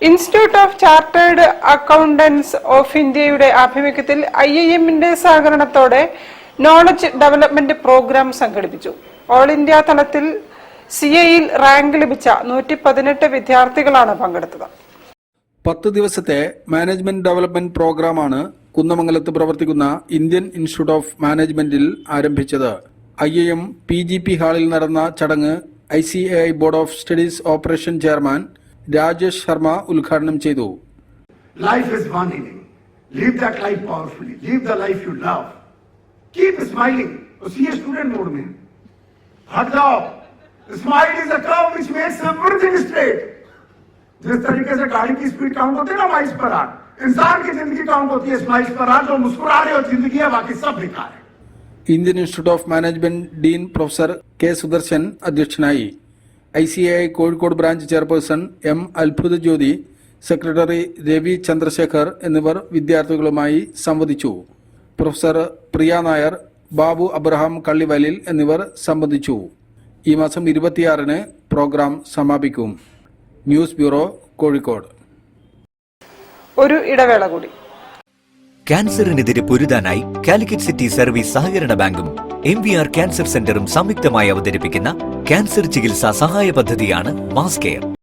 Institute of chartered accountants of ഇന്ത്യയുടെ ആഭിമുഖ്യത്തിൽ IIM-ന്റെ സഹകരണത്തോടെ നോളജ് ഡെവലപ്മെന്റ് പ്രോഗ്രാം സംഘടിപ്പിച്ചു. ഓൾ ഇന്ത്യ തലത്തിൽ CA-യിൽ റാങ്ക് ലഭിച്ച 118 വിദ്യാർത്ഥികളാണ് പങ്കെടുത്തത്. 10 ദിവസത്തെ മാനേജ്മെന്റ് ഡെവലപ്മെന്റ് പ്രോഗ്രാമാണ് കുന്നമംഗലത്ത് പ്രവർത്തിക്കുന്ന ഇന്ത്യൻ ഇൻസ്റ്റിറ്റ്യൂട്ട് ഓഫ് മാനേജ്മെന്റിൽ ആരംഭിച്ചത്. IIM PGP ഹാളിൽ നടന്ന ചടങ്ങ് ICAI board of studies operation chairman Rajesh Sharma ഉദ്ഘാടനം ചെയ്തു. Life is one inning. Live that life powerfully. Live the life you love. Keep smiling. See a student mode में. हट जाओ. Smile is a curve which makes everything straight. जिस तरीके से गाड़ी की स्पीड काउंट होती है ना माइल्स पर आवर, इंसान की जिंदगी काउंट होती है स्माइल्स पर आवर. जो मुस्कुरा रहे हो जिंदगी है, बाकी सब बेकार है. Indian institute of management dean professor K. Sudarshan അധ്യക്ഷനായി. ICAI Kozhikode branch chairperson M. അത്ഭുത ജ്യോതി, സെക്രട്ടറി രവി ചന്ദ്രശേഖർ എന്നിവർ വിദ്യാർത്ഥികളുമായി സംവദിച്ചു. പ്രൊഫസർ പ്രിയ നായർ, ബാബു അബ്രഹാം കള്ളിവലിൽ എന്നിവർ സംബന്ധിച്ചു. ഈ മാസം 26-ന് പ്രോഗ്രാം സമാപിക്കും. News bureau, Kozhikode. ഒരു ഇടവേള കൂടി. ക്യാൻസറിനെതിരെ പൊരുതാനായി കാലിക്കറ്റ് സിറ്റി സർവീസ് സഹകരണ ബാങ്കും MVR ക്യാൻസർ സെന്ററും സംയുക്തമായി അവതരിപ്പിക്കുന്ന ക്യാൻസർ ചികിത്സാ സഹായ പദ്ധതിയാണ് മാസ് കെയർ.